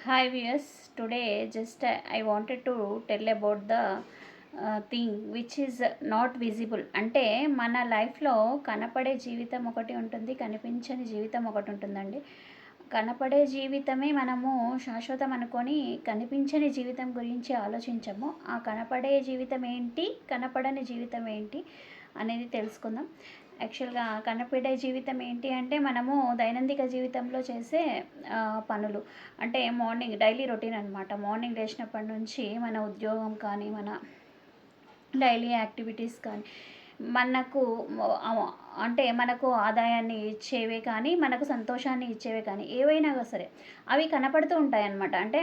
Hi viewers, today just I wanted to tell about the thing which is not visible. అంటే మన లైఫ్లో కనపడే జీవితం ఒకటి ఉంటుంది, కనిపించని జీవితం ఒకటి ఉంటుందండి. కనపడే జీవితమే మనము శాశ్వతం అనుకొని కనిపించని జీవితం గురించి ఆలోచించము. ఆ కనపడే జీవితం ఏంటి, కనపడని జీవితం ఏంటి అనేది తెలుసుకుందాం. యాక్చువల్గా కనపడే జీవితం ఏంటి అంటే మనము దైనందిక జీవితంలో చేసే పనులు. అంటే మార్నింగ్ డైలీ రొటీన్ అనమాట. మార్నింగ్ లేచినప్పటి నుంచి మన ఉద్యోగం కానీ, మన డైలీ యాక్టివిటీస్ కానీ, మనకు అంటే మనకు ఆదాయాన్ని ఇచ్చేవే కానీ, మనకు సంతోషాన్ని ఇచ్చేవే కానీ, ఏవైనా సరే అవి కనపడుతూ ఉంటాయన్నమాట. అంటే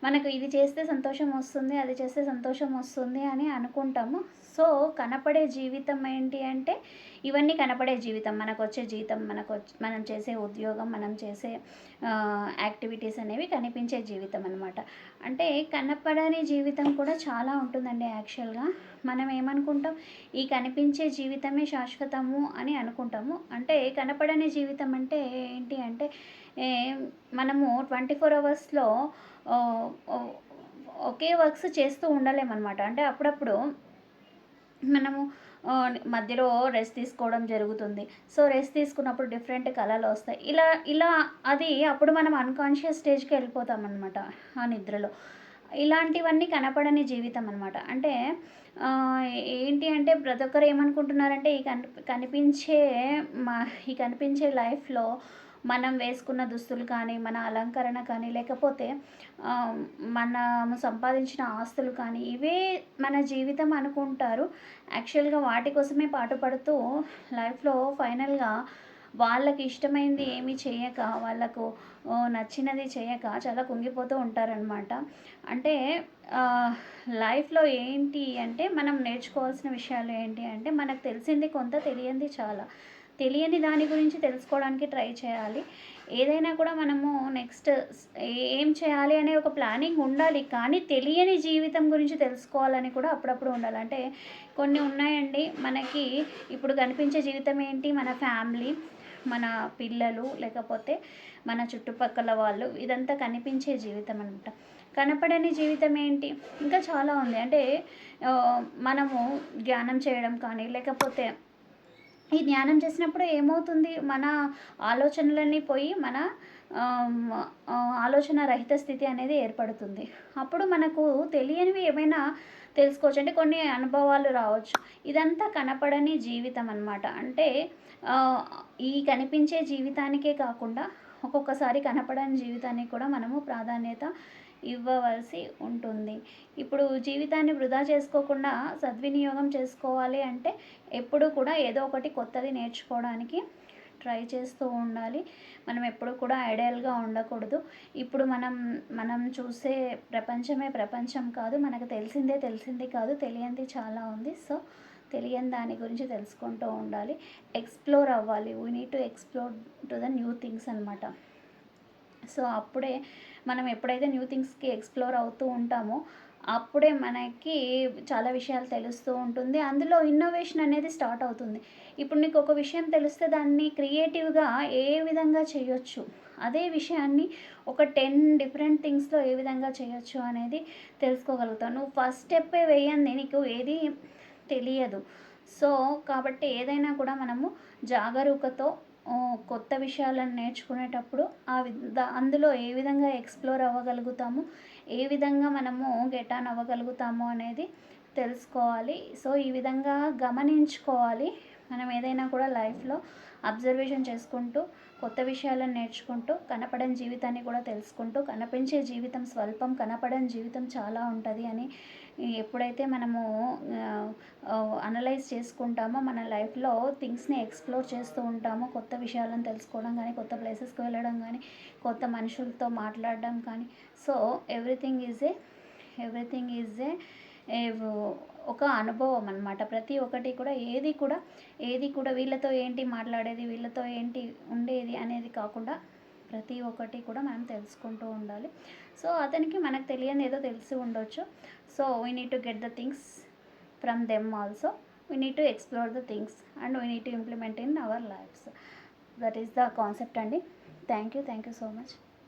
మనకు ఇది చేస్తే సంతోషం వస్తుంది, అది చేస్తే సంతోషం వస్తుంది అని అనుకుంటాము. సో కనపడే జీవితం ఏంటి అంటే ఇవన్నీ కనపడే జీవితం. మనకొచ్చే జీతం, మనం చేసే ఉద్యోగం, మనం చేసే యాక్టివిటీస్ అనేవి కనిపించే జీవితం అనమాట. అంటే కనపడని జీవితం కూడా చాలా ఉంటుందండి. యాక్చువల్గా మనం ఏమనుకుంటాం, ఈ కనిపించే జీవితమే శాశ్వతము అని అనుకుంటాము. అంటే కనపడని జీవితం అంటే ఏంటి అంటే మనము 24 అవర్స్లో ఒకే వర్క్స్ చేస్తూ ఉండలేమన్నమాట. అంటే అప్పుడప్పుడు మనము మధ్యలో రెస్ట్ తీసుకోవడం జరుగుతుంది. సో రెస్ట్ తీసుకున్నప్పుడు డిఫరెంట్ కళలు వస్తాయి. ఇలా ఇలా అది అప్పుడు మనం అన్‌కాన్షియస్ స్టేజ్‌కి వెళ్ళిపోతామన్నమాట ఆ నిద్రలో. ఇలాంటివన్నీ కనపడని జీవితం అనమాట. అంటే ఏంటి అంటే ప్రతి ఒక్కరు ఏమనుకుంటున్నారంటే కనిపించే మా ఈ కనిపించే లైఫ్‌లో మనం వేసుకున్న దుస్తులు కానీ, మన అలంకరణ కానీ, లేకపోతే మనం సంపాదించిన ఆస్తులు కానీ, ఇవే మన జీవితం అనుకుంటారు. యాక్చువల్‌గా వాటి కోసమే పాటుపడుతూ లైఫ్‌లో ఫైనల్‌గా వాళ్ళకి ఇష్టమైంది ఏమీ చేయక, వాళ్ళకు నచ్చినది చేయక చాలా కుంగిపోతూ ఉంటారనమాట. అంటే లైఫ్‌లో ఏంటి అంటే మనం నేర్చుకోవాల్సిన విషయాలు ఏంటి అంటే మనకు తెలిసింది కొంత, తెలియంది చాలా. తెలియని దాని గురించి తెలుసుకోవడానికి ట్రై చేయాలి. ఏదైనా కూడా మనము నెక్స్ట్ ఏం చేయాలి అనే ఒక ప్లానింగ్ ఉండాలి. కానీ తెలియని జీవితం గురించి తెలుసుకోవాలని కూడా అప్పుడప్పుడు ఉండాలి. అంటే కొన్ని ఉన్నాయండి మనకి. ఇప్పుడు కనిపించే జీవితం ఏంటి, మన ఫ్యామిలీ, మన పిల్లలు, లేకపోతే మన చుట్టుపక్కల వాళ్ళు, ఇదంతా కనిపించే జీవితం అనమాట. కనపడని జీవితం ఏంటి, ఇంకా చాలా ఉంది. అంటే మనము ధ్యానం చేయడం కానీ, లేకపోతే ఈ ధ్యానం చేసినప్పుడు ఏమవుతుంది, మన ఆలోచనలన్నీ పోయి మన ఆలోచన రహిత స్థితి అనేది ఏర్పడుతుంది. అప్పుడు మనకు తెలియనివి ఏమైనా తెలుసుకోవచ్చు. అంటే కొన్ని అనుభవాలు రావచ్చు. ఇదంతా కనపడని జీవితం అనమాట. అంటే ఈ కనిపించే జీవితానికే కాకుండా ఒక్కొక్కసారి కనపడని జీవితానికి కూడా మనము ప్రాధాన్యత ఇవ్వవలసి ఉంటుంది. ఇప్పుడు జీవితాన్ని వృధా చేసుకోకుండా సద్వినియోగం చేసుకోవాలి అంటే ఎప్పుడూ కూడా ఏదో ఒకటి కొత్తది నేర్చుకోవడానికి ట్రై చేస్తూ ఉండాలి. మనం ఎప్పుడు కూడా ఐడియల్గా ఉండకూడదు. ఇప్పుడు మనం చూసే ప్రపంచమే ప్రపంచం కాదు. మనకు తెలిసింది కాదు, తెలియంది చాలా ఉంది. సో తెలియని దాని గురించి తెలుసుకుంటూ ఉండాలి. ఎక్స్‌ప్లోర్ అవ్వాలి. We need to explore to the new things అనమాట. సో అప్పుడే మనం ఎప్పుడైతే న్యూ థింగ్స్‌కి ఎక్స్‌ప్లోర్ అవుతూ ఉంటామో అప్పుడే మనకి చాలా విషయాలు తెలుస్తూ ఉంటుంది. అందులో ఇన్నోవేషన్ అనేది స్టార్ట్ అవుతుంది. ఇప్పుడు నీకు ఒక విషయం తెలిస్తే దాన్ని క్రియేటివ్‌గా ఏ విధంగా చేయొచ్చు, అదే విషయాన్ని ఒక 10 డిఫరెంట్ థింగ్స్‌లో ఏ విధంగా చేయొచ్చు అనేది తెలుసుకోగలుగుతావు. నువ్వు ఫస్ట్ స్టెప్పే వేయంది నీకు ఏది తెలియదు. సో కాబట్టి ఏదైనా కూడా మనము జాగరూకతో కొత్త విషయాలను నేర్చుకునేటప్పుడు అందులో ఏ విధంగా ఎక్స్‌ప్లోర్ అవ్వగలుగుతాము, ఏ విధంగా మనము గెట్ ఆన్ అవ్వగలుగుతాము అనేది తెలుసుకోవాలి. సో ఈ విధంగా గమనించుకోవాలి. మనం ఏదైనా కూడా లైఫ్‌లో అబ్జర్వేషన్ చేసుకుంటూ, కొత్త విషయాలను నేర్చుకుంటూ, కనపడని జీవితాన్ని కూడా తెలుసుకుంటూ, కనిపించే జీవితం స్వల్పం, కనపడని జీవితం చాలా ఉంటుంది అని ఎప్పుడైతే మనము అనలైజ్ చేసుకుంటామో, మన లైఫ్‌లో థింగ్స్‌ని ఎక్స్‌ప్లోర్ చేస్తూ ఉంటామో, కొత్త విషయాలను తెలుసుకోవడం కానీ, కొత్త ప్లేసెస్‌కి వెళ్ళడం కానీ, కొత్త మనుషులతో మాట్లాడడం కానీ, సో ఎవ్రీథింగ్ ఈజ్ ఏ ఒక అనుభవం అనమాట. ప్రతి ఒక్కటి కూడా ఏది కూడా వీళ్ళతో ఏంటి మాట్లాడేది, వీళ్ళతో ఏంటి ఉండేది అనేది కాకుండా ప్రతి ఒక్కటి కూడా మనం తెలుసుకుంటూ ఉండాలి. సో అతనికి మనకు తెలియని ఏదో తెలిసి ఉండొచ్చు. So we need to get the things from them also. We need to explore the things and we need to implement in our lifes. That is the concept అండి. Thank you so much.